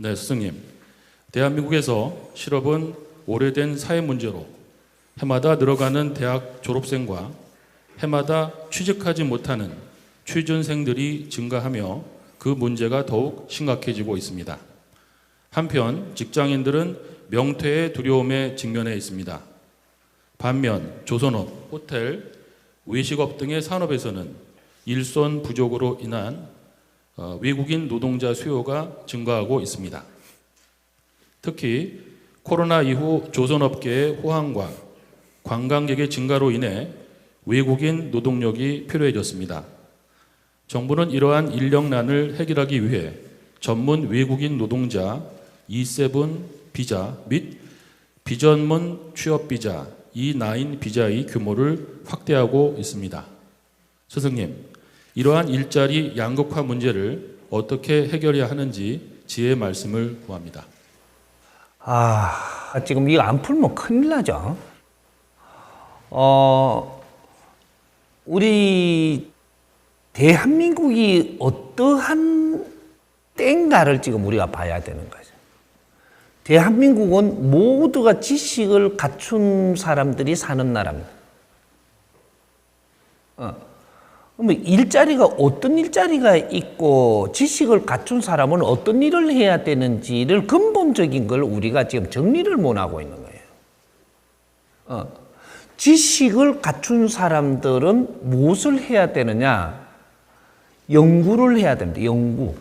네, 스승님. 대한민국에서 실업은 오래된 사회 문제로 해마다 늘어가는 대학 졸업생과 해마다 취직하지 못하는 취준생들이 증가하며 그 문제가 더욱 심각해지고 있습니다. 한편 직장인들은 명퇴의 두려움에 직면해 있습니다. 반면 조선업, 호텔, 외식업 등의 산업에서는 일손 부족으로 인한 외국인 노동자 수요가 증가하고 있습니다. 특히 코로나 이후 조선업계의 호황과 관광객의 증가로 인해 외국인 노동력이 필요해졌습니다. 정부는 이러한 인력난을 해결하기 위해 전문 외국인 노동자 E7 비자 및 비전문 취업 비자 E9 비자의 규모를 확대하고 있습니다. 스승님, 이러한 일자리 양극화 문제를 어떻게 해결해야 하는지 지혜의 말씀을 구합니다. 지금 이거 안 풀면 큰일 나죠. 우리 대한민국이 어떠한 때인가를 지금 우리가 봐야 되는 거죠. 대한민국은 모두가 지식을 갖춘 사람들이 사는 나라입니다. 그러면 일자리가 어떤 일자리가 있고 지식을 갖춘 사람은 어떤 일을 해야 되는지를 근본적인 걸 우리가 지금 정리를 못하고 있는 거예요. 지식을 갖춘 사람들은 무엇을 해야 되느냐? 연구를 해야 됩니다. 연구.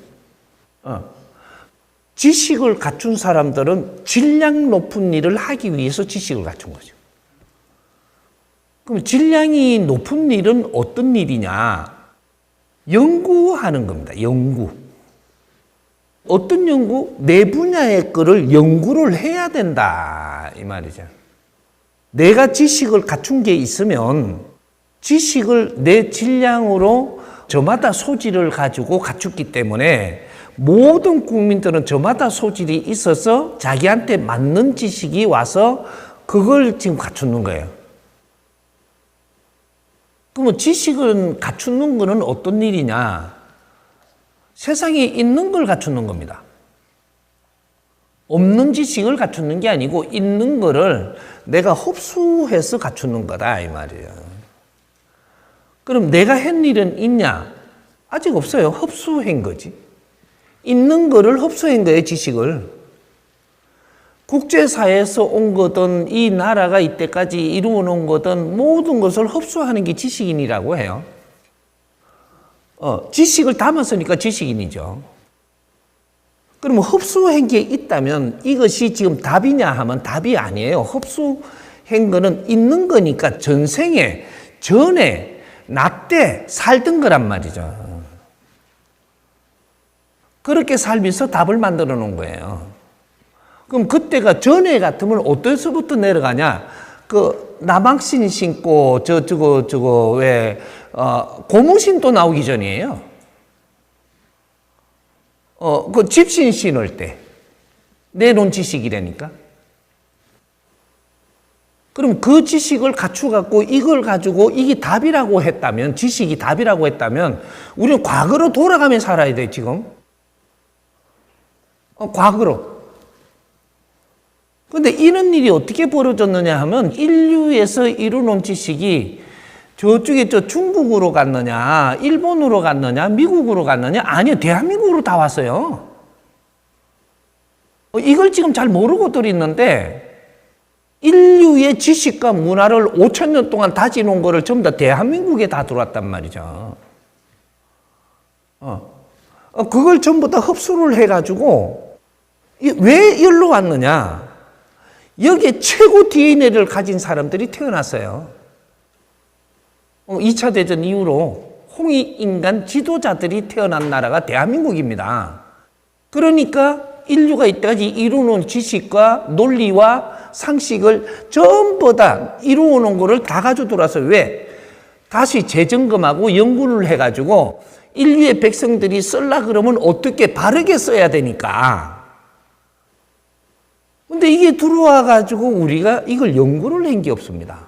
지식을 갖춘 사람들은 질량 높은 일을 하기 위해서 지식을 갖춘 거죠. 그럼 질량이 높은 일은 어떤 일이냐? 연구하는 겁니다. 연구. 어떤 연구? 내 분야의 거를 연구를 해야 된다 이 말이죠. 내가 지식을 갖춘 게 있으면 지식을 내 질량으로 저마다 소질을 가지고 갖췄기 때문에 모든 국민들은 저마다 소질이 있어서 자기한테 맞는 지식이 와서 그걸 지금 갖추는 거예요. 그러면 지식은 갖추는 거는 어떤 일이냐? 세상에 있는 걸 갖추는 겁니다. 없는 지식을 갖추는 게 아니고 있는 거를 내가 흡수해서 갖추는 거다 이 말이에요. 그럼 내가 한 일은 있냐? 아직 없어요. 흡수한 거지. 있는 거를 흡수한 거예요, 지식을. 국제사회에서 온 거든 이 나라가 이때까지 이루어 놓은 거든 모든 것을 흡수하는 게 지식인이라고 해요. 지식을 담았으니까 지식인이죠. 그러면 흡수한 게 있다면 이것이 지금 답이냐 하면 답이 아니에요. 흡수한 거는 있는 거니까 전생에 전에 나 때 살던 거란 말이죠. 그렇게 살면서 답을 만들어 놓은 거예요. 그럼 그때가 전에 같으면 어디서부터 내려가냐? 그 남학신 신고 고무신도 나오기 전이에요. 그 집신 신을 때 내놓은 지식이라니까. 그럼 그 지식을 갖추갖고 이걸 가지고 이게 답이라고 했다면, 지식이 답이라고 했다면 우리는 과거로 돌아가며 살아야 돼 지금. 과거로. 근데 이런 일이 어떻게 벌어졌느냐 하면 인류에서 이루어놓은 지식이 저쪽에 중국으로 갔느냐, 일본으로 갔느냐, 미국으로 갔느냐? 아니요, 대한민국으로 다 왔어요. 이걸 지금 잘 모르고들 있는데 인류의 지식과 문화를 5,000년 동안 다져놓은 거를 전부 다 대한민국에 다 들어왔단 말이죠. 그걸 전부 다 흡수를 해가지고 왜 여기로 왔느냐? 여기에 최고 DNA를 가진 사람들이 태어났어요. 2차 대전 이후로 홍익인간 지도자들이 태어난 나라가 대한민국입니다. 그러니까 인류가 이때까지 이루어놓은 지식과 논리와 상식을 전부 다 이루어놓은 거를 다 가지고 들어와서 왜? 다시 재점검하고 연구를 해가지고 인류의 백성들이 쓰려 그러면 어떻게 바르게 써야 되니까. 근데 이게 들어와가지고 우리가 이걸 연구를 한 게 없습니다.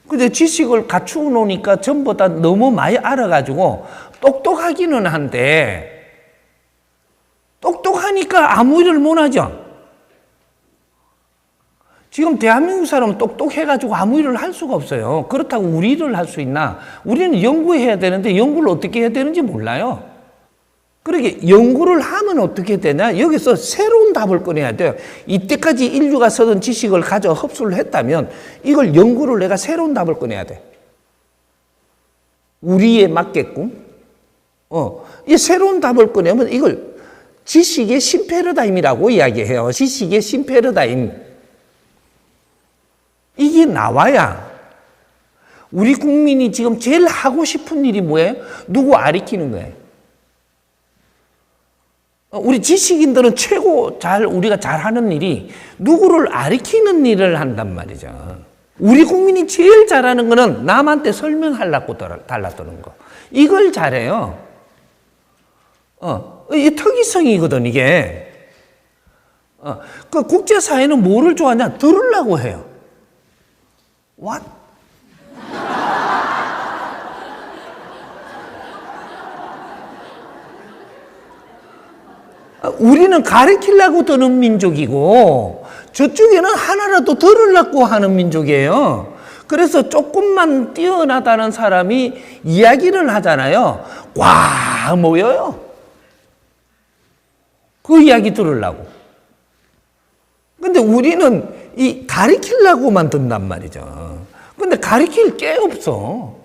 근데 지식을 갖추고 놓으니까 전부 다 너무 많이 알아가지고 똑똑하기는 한데 똑똑하니까 아무 일을 못 하죠. 지금 대한민국 사람은 똑똑해가지고 아무 일을 할 수가 없어요. 그렇다고 우리 일을 할 수 있나? 우리는 연구해야 되는데 연구를 어떻게 해야 되는지 몰라요. 그러게 연구를 하면 어떻게 되냐? 여기서 새로운 답을 꺼내야 돼요. 이때까지 인류가 쓰던 지식을 가져 흡수를 했다면 이걸 연구를 내가 새로운 답을 꺼내야 돼. 우리에 맞게끔. 이 새로운 답을 꺼내면 이걸 지식의 신패러다임이라고 이야기해요. 지식의 신패러다임. 이게 나와야 우리 국민이 지금 제일 하고 싶은 일이 뭐예요? 누구 가르치는 거예요. 우리 지식인들은 최고 우리가 잘하는 일이 누구를 가르치는 일을 한단 말이죠. 우리 국민이 제일 잘하는 거는 남한테 설명하려고 달라드는 거. 이걸 잘해요. 이게 특이성이거든, 이게. 그 국제사회는 뭐를 좋아하냐? 들으려고 해요. What? 우리는 가르치려고 드는 민족이고 저쪽에는 하나라도 들으려고 하는 민족이에요. 그래서 조금만 뛰어나다는 사람이 이야기를 하잖아요. 꽉 모여요. 그 이야기 들으려고. 근데 우리는 이 가르치려고만 듣단 말이죠. 근데 가르칠 게 없어.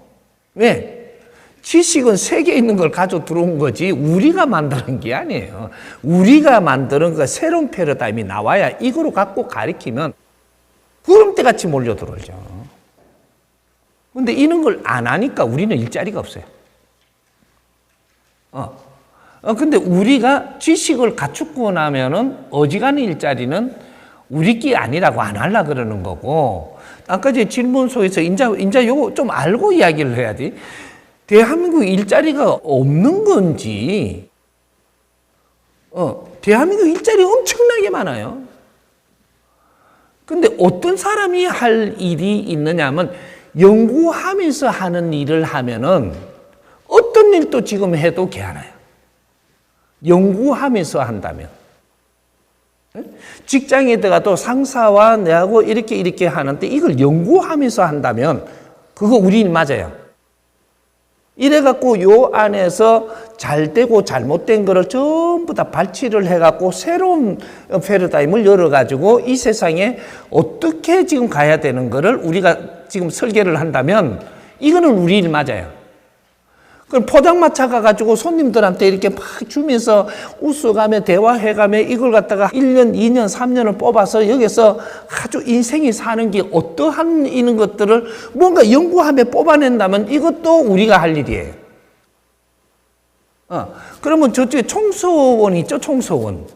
왜? 지식은 세계에 있는 걸 가져 들어온 거지 우리가 만드는 게 아니에요. 우리가 만드는 그 새로운 패러다임이 나와야 이거로 갖고 가르치면 구름대같이 몰려들어오죠. 근데 이런 걸 안 하니까 우리는 일자리가 없어요. 근데 우리가 지식을 갖추고 나면은 어지간한 일자리는 우리끼리 아니라고 안 하려고 그러는 거고, 아까 제 질문소에서 인자 요거 좀 알고 이야기를 해야지. 대한민국 일자리가 없는 건지, 대한민국 일자리 엄청나게 많아요. 근데 어떤 사람이 할 일이 있느냐 하면, 연구하면서 하는 일을 하면은 어떤 일도 지금 해도 괜찮아요. 연구하면서 한다면. 직장에 들어가도 상사와 내하고 이렇게 하는데 이걸 연구하면서 한다면 그거 우리 일 맞아요. 이래갖고 요 안에서 잘 되고 잘못된 거를 전부 다 발치를 해갖고 새로운 패러다임을 열어가지고 이 세상에 어떻게 지금 가야 되는 거를 우리가 지금 설계를 한다면 이거는 우리 일 맞아요. 그럼 포장마차 가가지고 손님들한테 이렇게 막 주면서 웃어가며 대화해가며 이걸 갖다가 1년, 2년, 3년을 뽑아서 여기서 아주 인생이 사는 게 어떠한 이런 것들을 뭔가 연구하며 뽑아낸다면 이것도 우리가 할 일이에요. 그러면 저쪽에 청소원 있죠, 청소원.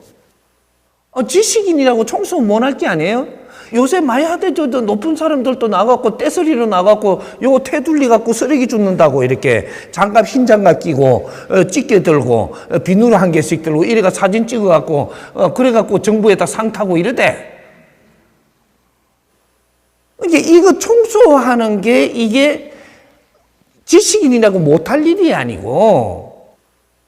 지식인이라고 청소원 못 할 게 아니에요? 요새 많이 하대, 높은 사람들도 나가고, 떼서리로 나가고, 요거 테둘리 갖고 쓰레기 줍는다고, 이렇게. 장갑, 흰 장갑 끼고, 찌개 들고, 비누를 한 개씩 들고, 이래가 사진 찍어갖고, 그래갖고 정부에다 상 타고 이러대. 이거 청소하는 게 이게 지식인이라고 못할 일이 아니고,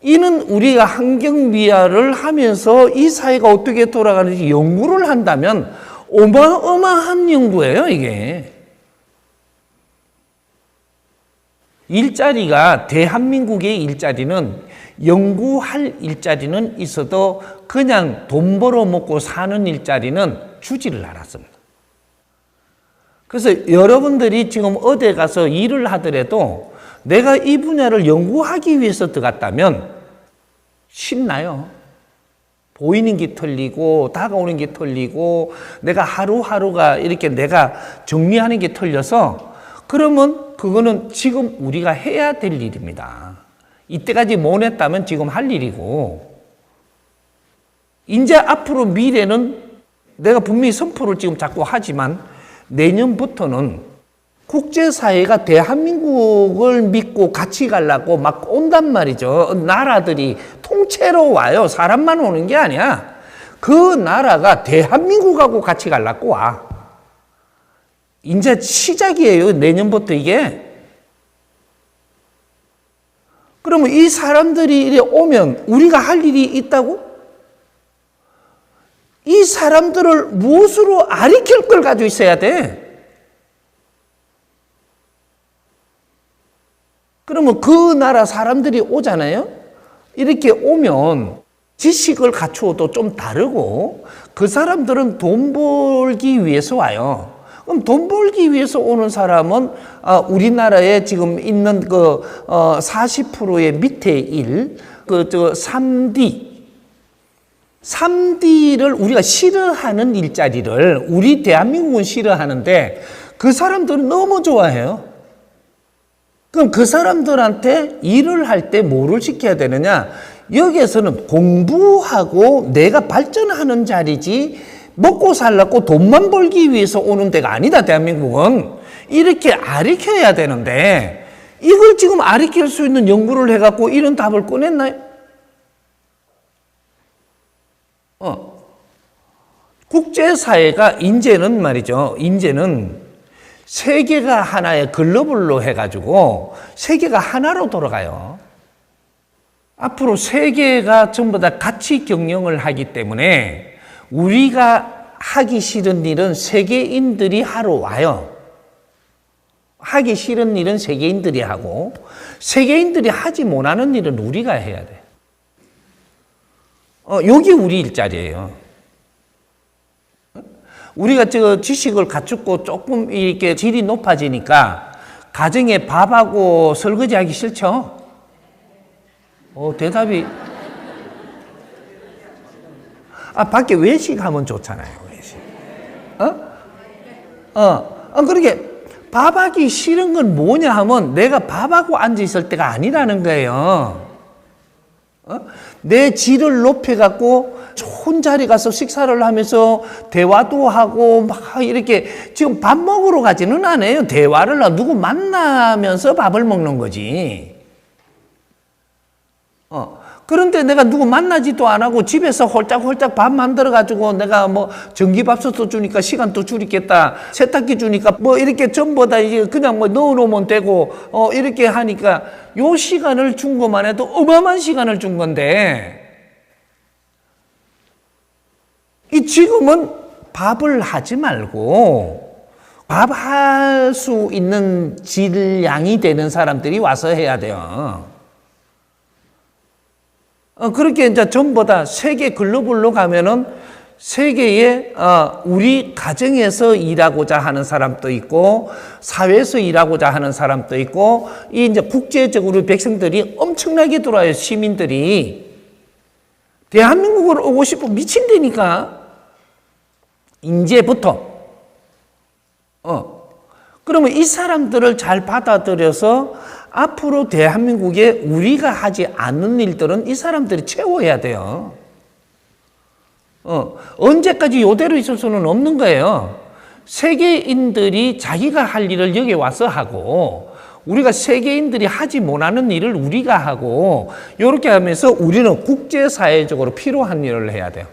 이는 우리가 환경미화를 하면서 이 사회가 어떻게 돌아가는지 연구를 한다면, 어마어마한 연구예요, 이게. 일자리가, 대한민국의 일자리는, 연구할 일자리는 있어도 그냥 돈 벌어먹고 사는 일자리는 주지를 않았습니다. 그래서 여러분들이 지금 어디 가서 일을 하더라도 내가 이 분야를 연구하기 위해서 들어갔다면 신나요. 보이는 게 틀리고 다가오는 게 틀리고 내가 하루하루가 이렇게 내가 정리하는 게 틀려서 그러면 그거는 지금 우리가 해야 될 일입니다. 이때까지 못 했다면 지금 할 일이고 이제 앞으로 미래는 내가 분명히 선포를 지금 자꾸 하지만 내년부터는 국제사회가 대한민국을 믿고 같이 가려고 막 온단 말이죠. 나라들이 통째로 와요. 사람만 오는 게 아니야. 그 나라가 대한민국하고 같이 가려고 와. 이제 시작이에요. 내년부터 이게. 그러면 이 사람들이 오면 우리가 할 일이 있다고? 이 사람들을 무엇으로 가리킬 걸 가지고 있어야 돼? 그러면 그 나라 사람들이 오잖아요? 이렇게 오면 지식을 갖추어도 좀 다르고 그 사람들은 돈 벌기 위해서 와요. 그럼 돈 벌기 위해서 오는 사람은 우리나라에 지금 있는 그 40%의 밑에 3D를 우리가 싫어하는 일자리를 우리 대한민국은 싫어하는데 그 사람들은 너무 좋아해요. 그럼 그 사람들한테 일을 할 때 뭐를 시켜야 되느냐? 여기에서는 공부하고 내가 발전하는 자리지 먹고 살라고 돈만 벌기 위해서 오는 데가 아니다. 대한민국은 이렇게 가르쳐야 되는데 이걸 지금 가르칠 수 있는 연구를 해갖고 이런 답을 꺼냈나요? 국제사회가 이제는 말이죠. 이제는 세계가 하나의 글로벌로 해가지고 세계가 하나로 돌아가요. 앞으로 세계가 전부 다 같이 경영을 하기 때문에 우리가 하기 싫은 일은 세계인들이 하러 와요. 하기 싫은 일은 세계인들이 하고 세계인들이 하지 못하는 일은 우리가 해야 돼. 여기 우리 일자리예요. 우리가 지식을 갖추고 조금 이렇게 질이 높아지니까 가정에 밥하고 설거지 하기 싫죠? 대답이. 밖에 외식하면 좋잖아요, 외식. 그러게, 밥하기 싫은 건 뭐냐 하면 내가 밥하고 앉아있을 때가 아니라는 거예요. 내 질을 높여갖고 좋은 자리 가서 식사를 하면서 대화도 하고 막 이렇게 지금 밥 먹으러 가지는 않아요. 대화를 누구 만나면서 밥을 먹는 거지. 그런데 내가 누구 만나지도 안 하고 집에서 홀짝홀짝 밥 만들어가지고 내가 뭐 전기밥솥도 주니까 시간도 줄이겠다. 세탁기 주니까 뭐 이렇게 전부 다 이제 그냥 뭐 넣어놓으면 되고 이렇게 하니까 요 시간을 준 것만 해도 어마어마한 시간을 준 건데 이 지금은 밥을 하지 말고 밥 할 수 있는 질량이 되는 사람들이 와서 해야 돼요. 그렇게 이제 전부 다 세계 글로벌로 가면은 세계에 우리 가정에서 일하고자 하는 사람도 있고 사회에서 일하고자 하는 사람도 있고 이 이제 국제적으로 백성들이 엄청나게 들어와요. 시민들이 대한민국을 오고 싶어 미친다니까 이제부터. 그러면 이 사람들을 잘 받아들여서 앞으로 대한민국에 우리가 하지 않는 일들은 이 사람들이 채워야 돼요. 언제까지 이대로 있을 수는 없는 거예요. 세계인들이 자기가 할 일을 여기 와서 하고 우리가 세계인들이 하지 못하는 일을 우리가 하고 이렇게 하면서 우리는 국제사회적으로 필요한 일을 해야 돼요.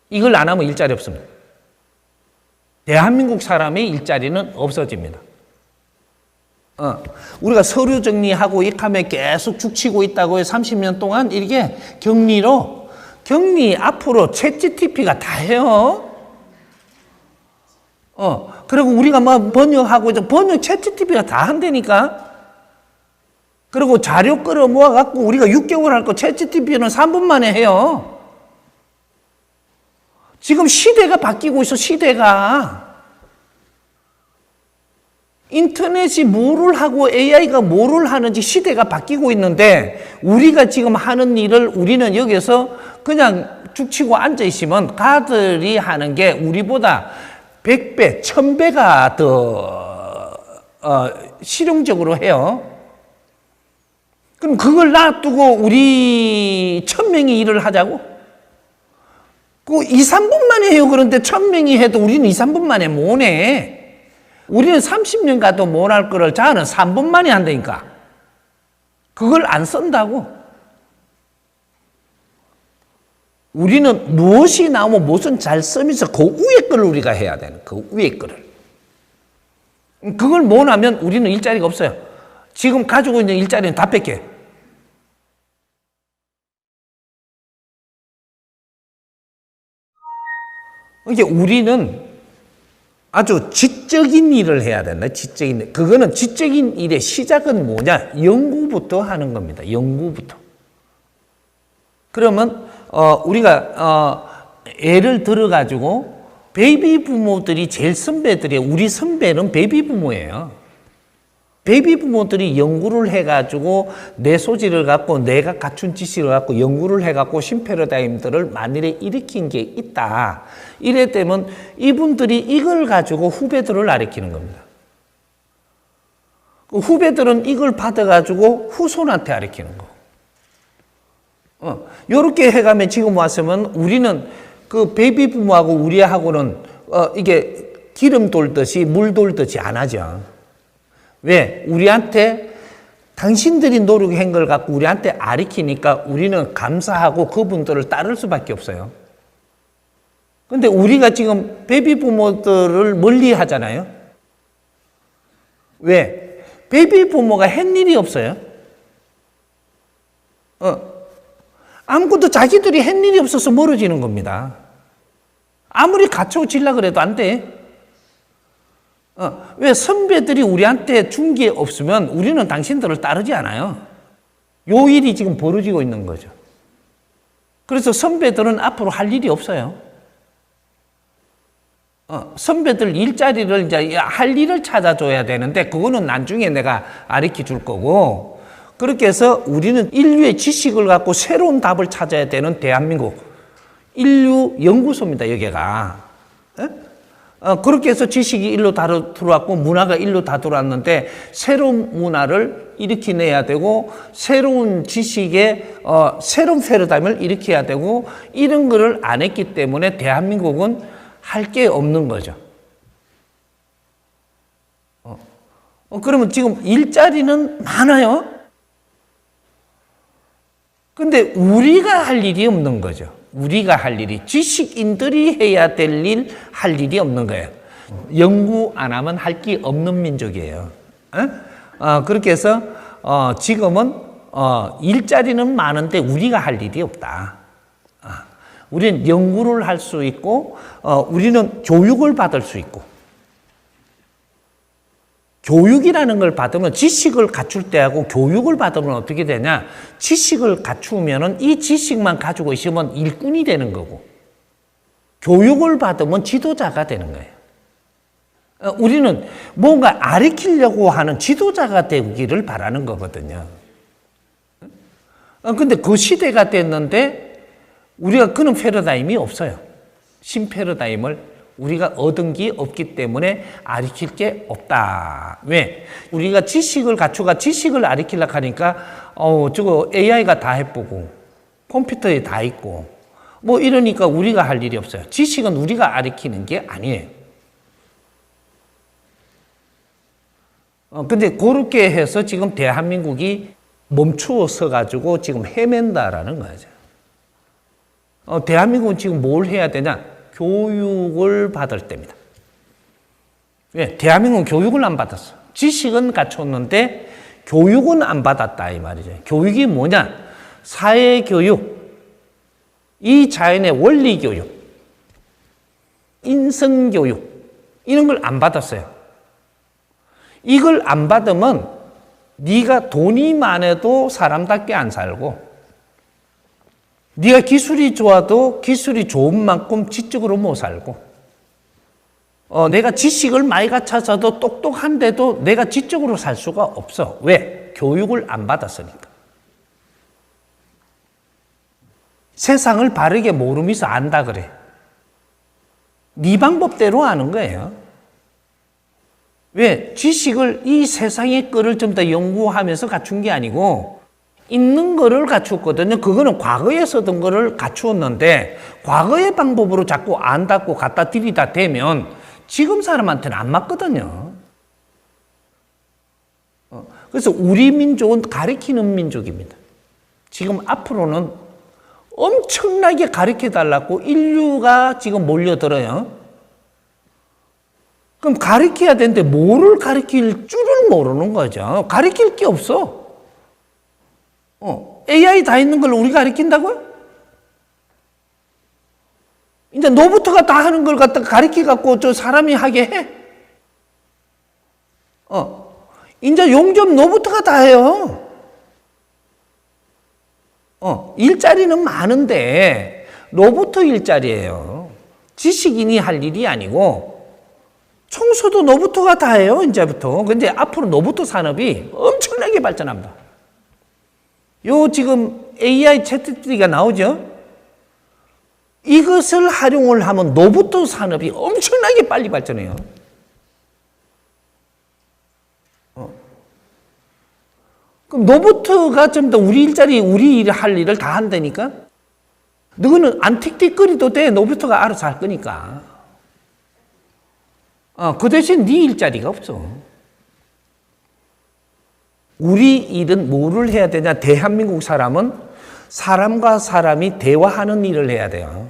이걸 안 하면 일자리 없습니다. 대한민국 사람의 일자리는 없어집니다. 우리가 서류 정리하고 익하면 계속 죽치고 있다고 해 30년 동안 이렇게 격리 앞으로 챗GPT가 다 해요. 그리고 우리가 막 번역하고 번역 챗GPT가 다 한다니까. 그리고 자료 끌어 모아갖고 우리가 6개월 할 거 챗GPT는 3분 만에 해요. 지금 시대가 바뀌고 있어, 시대가. 인터넷이 뭐를 하고 AI가 뭐를 하는지 시대가 바뀌고 있는데 우리가 지금 하는 일을 우리는 여기서 그냥 죽치고 앉아있으면 가들이 하는 게 우리보다 100배, 1000배가 더 실용적으로 해요. 그럼 그걸 놔두고 우리 1000명이 일을 하자고? 그 2, 3분 만에 해요. 그런데 1000명이 해도 우리는 2, 3분 만에 못 해. 우리는 30년 가도 못 할 거를 자는 3분 만에 한다니까. 그걸 안 쓴다고. 우리는 무엇이 나오면 무엇은 잘 쓰면서 그 위에 걸 우리가 해야 되는 그 위에 거를. 그걸 못 하면 우리는 일자리가 없어요. 지금 가지고 있는 일자리는 다 뺏겨요. 이게 우리는 아주 지적인 일을 해야 된다. 지적인 일. 그거는 지적인 일의 시작은 뭐냐? 연구부터 하는 겁니다. 연구부터. 그러면 우리가 예를 들어 가지고 베이비 부모들이 제일 선배들이에요. 우리 선배는 베이비 부모예요. 베이비 부모들이 연구를 해가지고 내 소질을 갖고 내가 갖춘 지식을 갖고 연구를 해갖고 신패러다임들을 만일에 일으킨 게 있다. 이래 되면 이분들이 이걸 가지고 후배들을 가르치는 겁니다. 후배들은 이걸 받아가지고 후손한테 가르치는 거. 요렇게 해가면 지금 왔으면 우리는 그 베이비 부모하고 우리하고는 이게 기름 돌듯이 물 돌듯이 안 하죠. 왜? 우리한테 당신들이 노력한 걸 갖고 우리한테 가르치니까 우리는 감사하고 그분들을 따를 수밖에 없어요. 근데 우리가 지금 베이비 부모들을 멀리 하잖아요. 왜? 베이비 부모가 한 일이 없어요. 아무것도 자기들이 한 일이 없어서 멀어지는 겁니다. 아무리 갖춰지려고 그래도 안 돼. 왜? 선배들이 우리한테 준 게 없으면 우리는 당신들을 따르지 않아요. 요 일이 지금 벌어지고 있는 거죠. 그래서 선배들은 앞으로 할 일이 없어요. 선배들 일자리를 이제 할 일을 찾아줘야 되는데 그거는 나중에 내가 가르쳐 줄 거고, 그렇게 해서 우리는 인류의 지식을 갖고 새로운 답을 찾아야 되는 대한민국 인류 연구소입니다. 여기가. 그렇게 해서 지식이 일로 다 들어왔고 문화가 일로 다 들어왔는데 새로운 문화를 일으켜내야 되고 새로운 지식의 새로운 패러다임을 일으켜야 되고 이런 거를 안 했기 때문에 대한민국은 할 게 없는 거죠. 그러면 지금 일자리는 많아요. 근데 우리가 할 일이 없는 거죠. 우리가 할 일이, 지식인들이 해야 될 일, 할 일이 없는 거예요. 연구 안 하면 할 게 없는 민족이에요. 그렇게 해서 지금은 일자리는 많은데 우리가 할 일이 없다. 우리는 연구를 할 수 있고 우리는 교육을 받을 수 있고, 교육이라는 걸 받으면 지식을 갖출 때하고 교육을 받으면 어떻게 되냐? 지식을 갖추면은 이 지식만 가지고 있으면 일꾼이 되는 거고, 교육을 받으면 지도자가 되는 거예요. 우리는 뭔가 가르치려고 하는 지도자가 되기를 바라는 거거든요. 근데 그 시대가 됐는데 우리가 그런 패러다임이 없어요. 신패러다임을 우리가 얻은 게 없기 때문에 가르칠 게 없다. 왜? 우리가 지식을 갖추가 지식을 가르치려고 하니까 저거 AI가 다 해보고 컴퓨터에 다 있고 뭐 이러니까 우리가 할 일이 없어요. 지식은 우리가 가르치는 게 아니에요. 근데 그렇게 해서 지금 대한민국이 멈추어서 가지고 지금 헤맨다라는 거죠. 대한민국은 지금 뭘 해야 되냐? 교육을 받을 때입니다. 왜? 대한민국은 교육을 안 받았어. 지식은 갖췄는데 교육은 안 받았다 이 말이죠. 교육이 뭐냐? 사회교육, 이 자연의 원리교육, 인성교육 이런 걸 안 받았어요. 이걸 안 받으면 네가 돈이 많아도 사람답게 안 살고, 네가 기술이 좋아도 기술이 좋은 만큼 지적으로 못 살고, 내가 지식을 많이 갖춰서도 똑똑한데도 내가 지적으로 살 수가 없어. 왜? 교육을 안 받았으니까. 세상을 바르게 모르면서 안다 그래. 네 방법대로 아는 거예요. 왜? 지식을 이 세상의 거를 좀 더 연구하면서 갖춘 게 아니고 있는 거를 갖추었거든요. 그거는 과거에 쓰던 거를 갖추었는데 과거의 방법으로 자꾸 안다고 갖다 들이다 대면 지금 사람한테는 안 맞거든요. 그래서 우리 민족은 가르치는 민족입니다. 지금 앞으로는 엄청나게 가르쳐달라고 인류가 지금 몰려들어요. 그럼 가르쳐야 되는데 뭐를 가르칠 줄을 모르는 거죠. 가르칠 게 없어. AI 다 있는 걸 우리가 가르친다고요? 이제 이제 노부터가 다 하는 걸 갖다가 가르쳐 갖고 저 사람이 하게 해? 이제 용접 노부터가 다 해요. 일자리는 많은데 노부터 일자리예요. 지식인이 할 일이 아니고 청소도 노부터가 다 해요. 이제부터. 근데 앞으로 노부터 산업이 엄청나게 발전합니다. 요 지금 AI 챗GPT가 나오죠? 이것을 활용을 하면 노부터 산업이 엄청나게 빨리 발전해요. 그럼 노부터가 좀 더 우리 일자리, 우리 일 할 일을 다 한다니까? 너는 안 틱틱거리도 돼. 노부터가 알아서 할 거니까. 그 대신 네 일자리가 없어. 우리 일은 뭐를 해야 되냐? 대한민국 사람은 사람과 사람이 대화하는 일을 해야 돼요.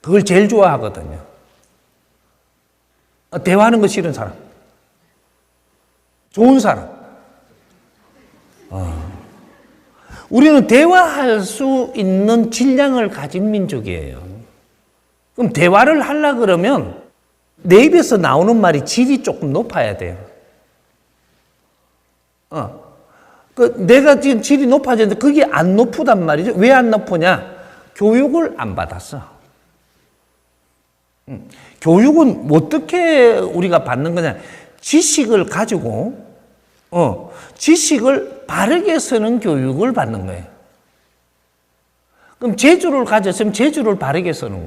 그걸 제일 좋아하거든요. 대화하는 거 싫은 사람. 좋은 사람. 우리는 대화할 수 있는 질량을 가진 민족이에요. 그럼 대화를 하려 그러면 내 입에서 나오는 말이 질이 조금 높아야 돼요. 내가 지금 질이 높아졌는데 그게 안 높단 말이죠. 왜 안 높으냐? 교육을 안 받았어. 교육은 어떻게 우리가 받는 거냐? 지식을 가지고 지식을 바르게 쓰는 교육을 받는 거예요. 그럼 재주를 가졌으면 재주를 바르게 쓰는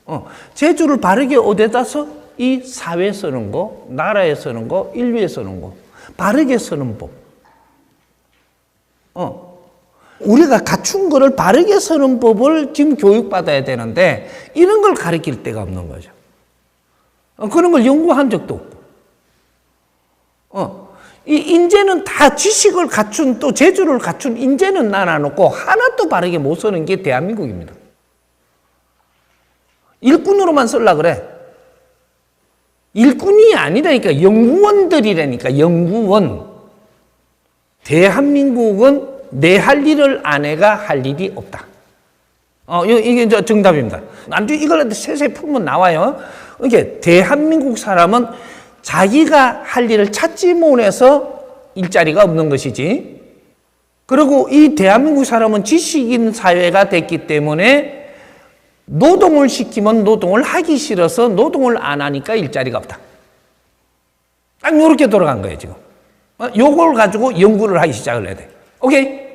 거. 재주를 바르게 어디다 써? 이 사회에 쓰는 거, 나라에 쓰는 거, 인류에 쓰는 거. 바르게 쓰는 법. 우리가 갖춘 거를 바르게 쓰는 법을 지금 교육받아야 되는데 이런 걸 가르칠 데가 없는 거죠. 그런 걸 연구한 적도 없고. 이 인재는 다 지식을 갖춘 또 재주를 갖춘 인재는 나눠놓고 하나도 바르게 못 쓰는 게 대한민국입니다. 일꾼으로만 쓰려고 그래. 일꾼이 아니라니까 연구원들이라니까 연구원. 대한민국은 내 할 일을 아내가 할 일이 없다. 이게 이제 정답입니다. 나중에 이걸 세세히 풀면 나와요. 이게 대한민국 사람은 자기가 할 일을 찾지 못해서 일자리가 없는 것이지. 그리고 이 대한민국 사람은 지식인 사회가 됐기 때문에 노동을 시키면 노동을 하기 싫어서 노동을 안 하니까 일자리가 없다. 딱 이렇게 돌아간 거예요, 지금. 요걸 가지고 연구를 하기 시작을 해야 돼. 오케이?